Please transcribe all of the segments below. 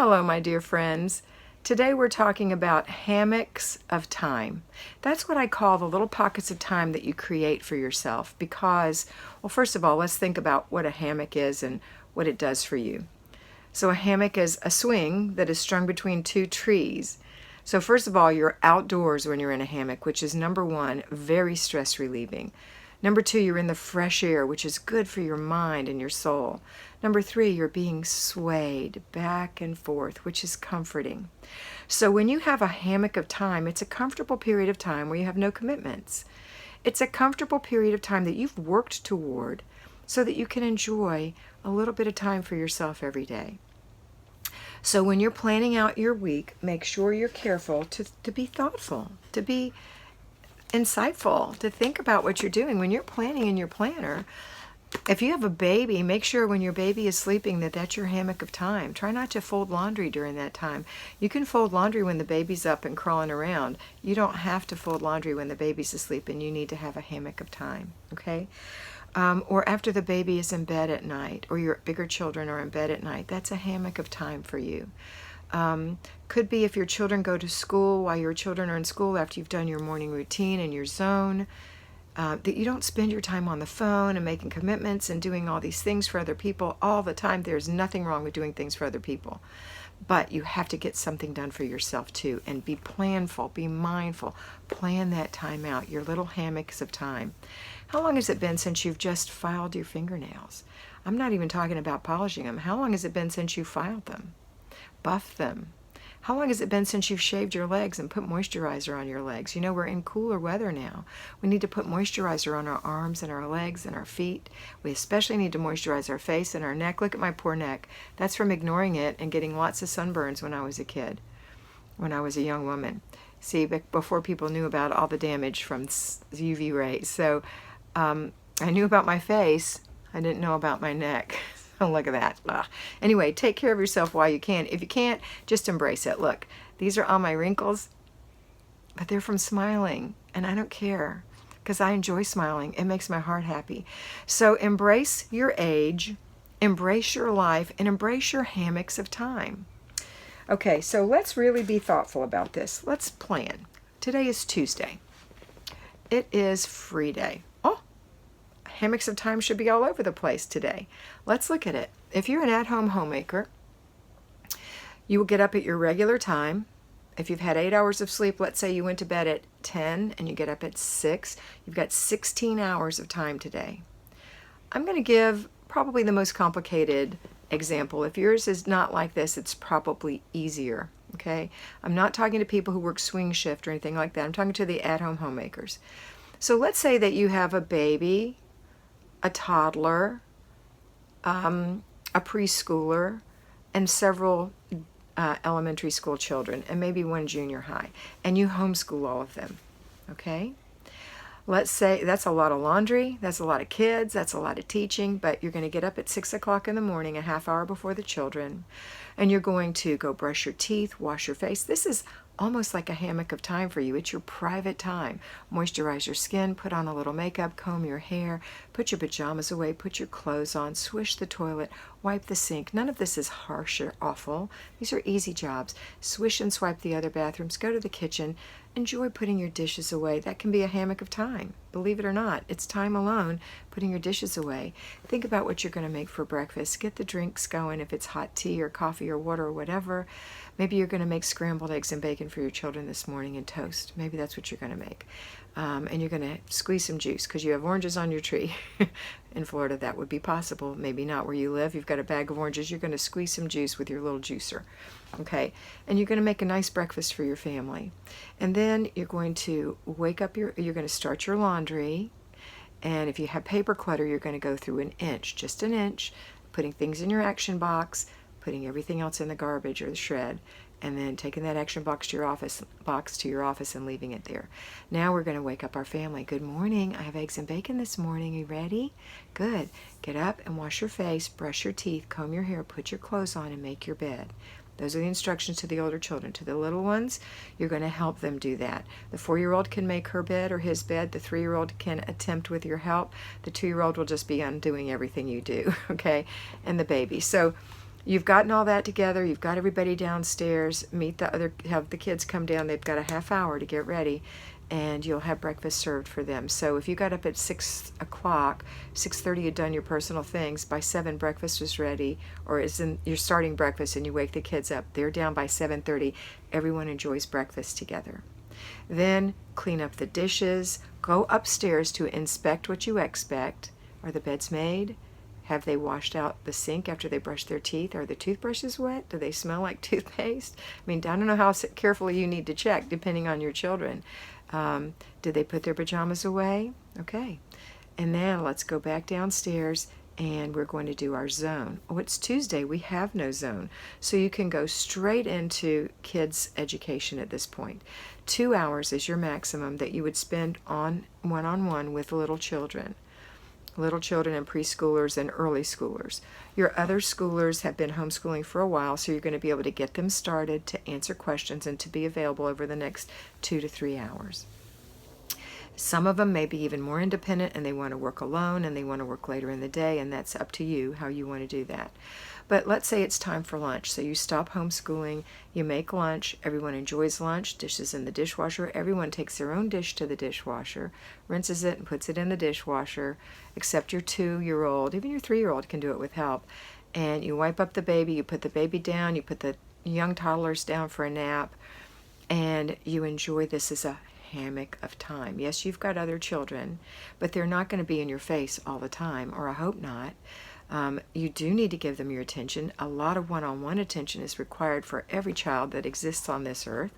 Hello, my dear friends. Today we're talking about hammocks of time. That's what I call the little pockets of time that you create for yourself because, well, first of all, let's think about what a hammock is and what it does for you. So a hammock is a swing that is strung between two trees. So first of all, you're outdoors when you're in a hammock, which is number one, very stress relieving. Number two, you're in the fresh air, which is good for your mind and your soul. Number three, you're being swayed back and forth, which is comforting. So when you have a hammock of time, it's a comfortable period of time where you have no commitments. It's a comfortable period of time that you've worked toward so that you can enjoy a little bit of time for yourself every day. So when you're planning out your week, make sure you're careful to be thoughtful, to be insightful, to think about what you're doing. When you're planning in your planner, if you have a baby, make sure when your baby is sleeping that's your hammock of time. Try not to fold laundry during that time. You can fold laundry when the baby's up and crawling around. You don't have to fold laundry when the baby's asleep, and you need to have a hammock of time, okay? Or after the baby is in bed at night, or your bigger children are in bed at night, that's a hammock of time for you. Could be if your children go to school, while your children are in school, after you've done your morning routine and your zone, that you don't spend your time on the phone and making commitments and doing all these things for other people all the time. There's nothing wrong with doing things for other people. But you have to get something done for yourself too, and be planful, be mindful. Plan that time out, your little hammocks of time. How long has it been since you've just filed your fingernails? I'm not even talking about polishing them. How long has it been since you filed them? Buff them. How long has it been since you've shaved your legs and put moisturizer on your legs? You know, we're in cooler weather now. We need to put moisturizer on our arms and our legs and our feet. We especially need to moisturize our face and our neck. Look at my poor neck. That's from ignoring it and getting lots of sunburns when I was a kid, when I was a young woman. See, before people knew about all the damage from UV rays. So I knew about my face. I didn't know about my neck. Oh, look at that. Ugh. Anyway, take care of yourself while you can. If you can't, just embrace it. Look, these are all my wrinkles, but they're from smiling, and I don't care because I enjoy smiling. It makes my heart happy. So embrace your age, embrace your life, and embrace your hammocks of time. Okay, so let's really be thoughtful about this. Let's plan. Today is Tuesday. It is free day. Hammocks of time should be all over the place today. Let's look at it. If you're an at-home homemaker, you will get up at your regular time. If you've had 8 hours of sleep, let's say you went to bed at 10 and you get up at 6, you've got 16 hours of time today. I'm going to give probably the most complicated example. If yours is not like this, it's probably easier. Okay? I'm not talking to people who work swing shift or anything like that. I'm talking to the at-home homemakers. So let's say that you have a baby, a toddler, a preschooler, and several elementary school children, and maybe one junior high, and you homeschool all of them, okay? Let's say that's a lot of laundry, that's a lot of kids, that's a lot of teaching, but you're going to get up at 6 o'clock in the morning, a half hour before the children, and you're going to go brush your teeth, wash your face. This is almost like a hammock of time for you. It's your private time. Moisturize your skin, put on a little makeup, comb your hair, put your pajamas away, put your clothes on, swish the toilet, wipe the sink. None of this is harsh or awful. These are easy jobs. Swish and swipe the other bathrooms, go to the kitchen, enjoy putting your dishes away. That can be a hammock of time. Believe it or not, it's time alone putting your dishes away. Think about what you're going to make for breakfast. Get the drinks going if it's hot tea or coffee or water or whatever. Maybe you're going to make scrambled eggs and bacon for your children this morning and toast. Maybe that's what you're going to make. And you're going to squeeze some juice because you have oranges on your tree. In Florida, that would be possible. Maybe not where you live. You've got a bag of oranges. You're going to squeeze some juice with your little juicer. Okay? And you're going to make a nice breakfast for your family. And then you're going to wake up you're going to start your laundry. And if you have paper clutter, you're going to go through an inch, just an inch, putting things in your action box, putting everything else in the garbage or the shred, and then taking that action box to your office and leaving it there. Now we're going to wake up our family. Good morning. I have eggs and bacon this morning. Are you ready? Good. Get up and wash your face, brush your teeth, comb your hair, put your clothes on, and make your bed. Those are the instructions to the older children. To the little ones, you're going to help them do that. The 4-year-old can make her bed or his bed. The 3-year-old can attempt with your help. The 2-year-old will just be undoing everything you do, okay? And the baby. So You've gotten all that together. You've got everybody downstairs. Have the kids come down. They've got a half hour to get ready, and you'll have breakfast served for them. So if you got up at 6 o'clock, 6:30, you'd done your personal things. By 7, breakfast was ready, or you're starting breakfast, and you wake the kids up. They're down by 7:30. Everyone enjoys breakfast together. Then clean up the dishes. Go upstairs to inspect what you expect. Are the beds made? Have they washed out the sink after they brush their teeth? Are the toothbrushes wet? Do they smell like toothpaste? I mean, I don't know how carefully you need to check depending on your children. Did they put their pajamas away? Okay. And now let's go back downstairs and we're going to do our zone. Oh, it's Tuesday. We have no zone. So you can go straight into kids' education at this point. 2 hours is your maximum that you would spend on one-on-one with little children and preschoolers and early schoolers. Your other schoolers have been homeschooling for a while, so you're going to be able to get them started, to answer questions, and to be available over the next 2 to 3 hours. Some of them may be even more independent and they want to work alone and they want to work later in the day, and that's up to you how you want to do that. But let's say it's time for lunch. So you stop homeschooling, you make lunch, everyone enjoys lunch, dishes in the dishwasher, everyone takes their own dish to the dishwasher, rinses it and puts it in the dishwasher, except your 2-year-old, even your 3-year-old can do it with help. And you wipe up the baby, you put the baby down, you put the young toddlers down for a nap, and you enjoy this as a hammock of time. Yes, you've got other children, but they're not going to be in your face all the time, or I hope not. You do need to give them your attention. A lot of one-on-one attention is required for every child that exists on this earth.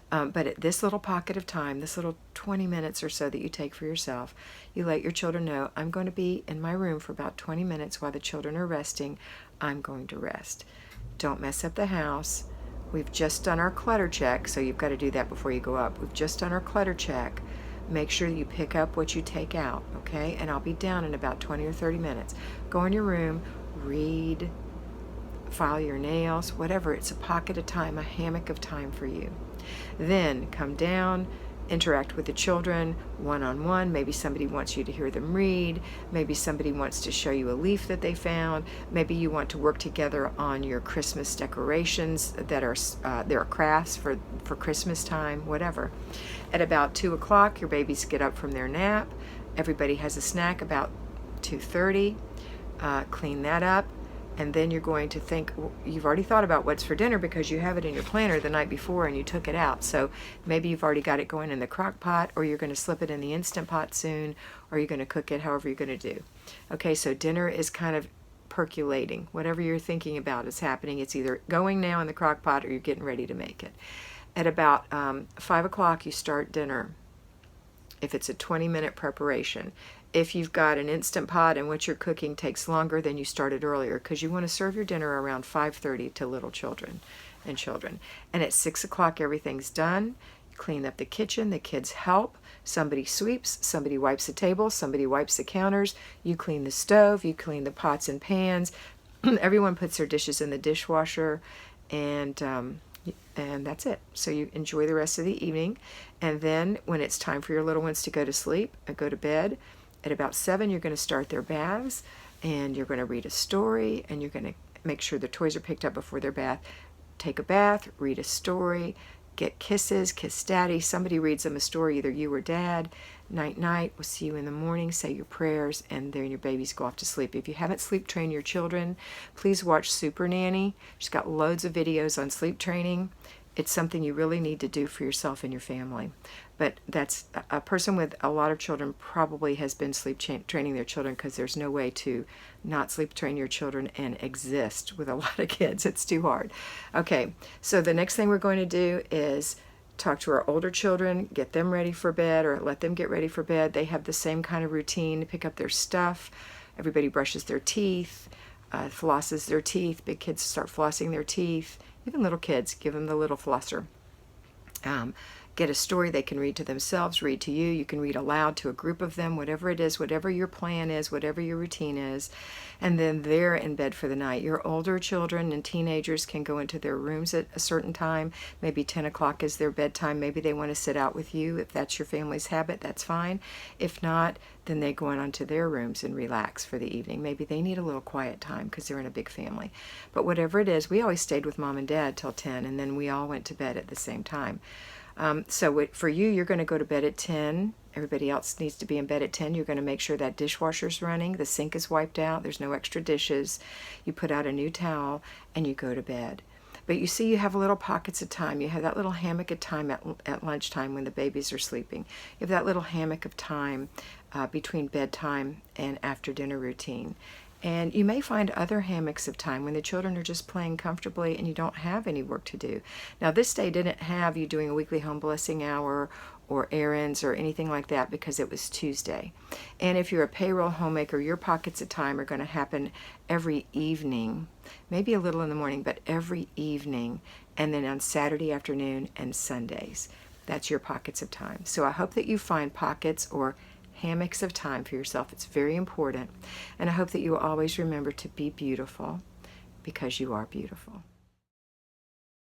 But at this little pocket of time, this little 20 minutes or so that you take for yourself, you let your children know, I'm going to be in my room for about 20 minutes while the children are resting. I'm going to rest. Don't mess up the house. We've just done our clutter check, so you've got to do that before you go up. We've just done our clutter check. Make sure you pick up what you take out, okay? And I'll be down in about 20 or 30 minutes. Go in your room, read, file your nails, whatever. It's a pocket of time, a hammock of time for you. Then come down, interact with the children one-on-one. Maybe somebody wants you to hear them read. Maybe somebody wants to show you a leaf that they found. Maybe you want to work together on your Christmas decorations that are there are crafts for Christmas time, whatever. At about 2 o'clock, your babies get up from their nap. Everybody has a snack about 2:30. Clean that up. And then you're going to think, you've already thought about what's for dinner because you have it in your planner the night before and you took it out. So maybe you've already got it going in the crock pot, or you're going to slip it in the Instant Pot soon, or you're going to cook it however you're going to do. Okay, so dinner is kind of percolating. Whatever you're thinking about is happening. It's either going now in the crock pot or you're getting ready to make it. At about 5 o'clock, you start dinner, if it's a 20-minute preparation. If you've got an Instant Pot and what you're cooking takes longer, then you started earlier, because you want to serve your dinner around 5:30 to little children. And at 6 o'clock, everything's done. You clean up the kitchen, the kids help. Somebody sweeps, somebody wipes the table, somebody wipes the counters. You clean the stove, you clean the pots and pans. Everyone puts their dishes in the dishwasher, and that's it. So you enjoy the rest of the evening. And then when it's time for your little ones to go to sleep and go to bed, at about 7, you're going to start their baths, and you're going to read a story, and you're going to make sure the toys are picked up before their bath. Take a bath, read a story, get kisses, kiss daddy. Somebody reads them a story, either you or dad. Night, night. We'll see you in the morning. Say your prayers, and then your babies go off to sleep. If you haven't sleep trained your children, please watch Super Nanny. She's got loads of videos on sleep training. It's something you really need to do for yourself and your family. But that's a person with a lot of children probably has been sleep training their children, because there's no way to not sleep train your children and exist with a lot of kids. It's too hard. Okay, so the next thing we're going to do is talk to our older children, get them ready for bed, or let them get ready for bed. They have the same kind of routine, pick up their stuff. Everybody brushes their teeth, flosses their teeth. Big kids start flossing their teeth. Even little kids, give them the little flosser. get a story they can read to themselves, read to you. You can read aloud to a group of them, whatever it is, whatever your plan is, whatever your routine is. And then they're in bed for the night. Your older children and teenagers can go into their rooms at a certain time. Maybe 10 o'clock is their bedtime. Maybe they want to sit out with you. If that's your family's habit, that's fine. If not, then they go on to their rooms and relax for the evening. Maybe they need a little quiet time because they're in a big family. But whatever it is, we always stayed with Mom and Dad till 10, and then we all went to bed at the same time. For you, you're going to go to bed at 10. Everybody else needs to be in bed at 10. You're going to make sure that dishwasher's running, the sink is wiped out, there's no extra dishes. You put out a new towel, and you go to bed. But you see, you have little pockets of time. You have that little hammock of time at lunchtime when the babies are sleeping. You have that little hammock of time between bedtime and after dinner routine. And you may find other hammocks of time when the children are just playing comfortably and you don't have any work to do. Now, this day didn't have you doing a weekly home blessing hour or errands or anything like that because it was Tuesday. And if you're a payroll homemaker, your pockets of time are going to happen every evening, maybe a little in the morning, but every evening, and then on Saturday afternoon and Sundays. That's your pockets of time. So I hope that you find pockets or hammocks of time for yourself. It's very important. And I hope that you will always remember to be beautiful because you are beautiful.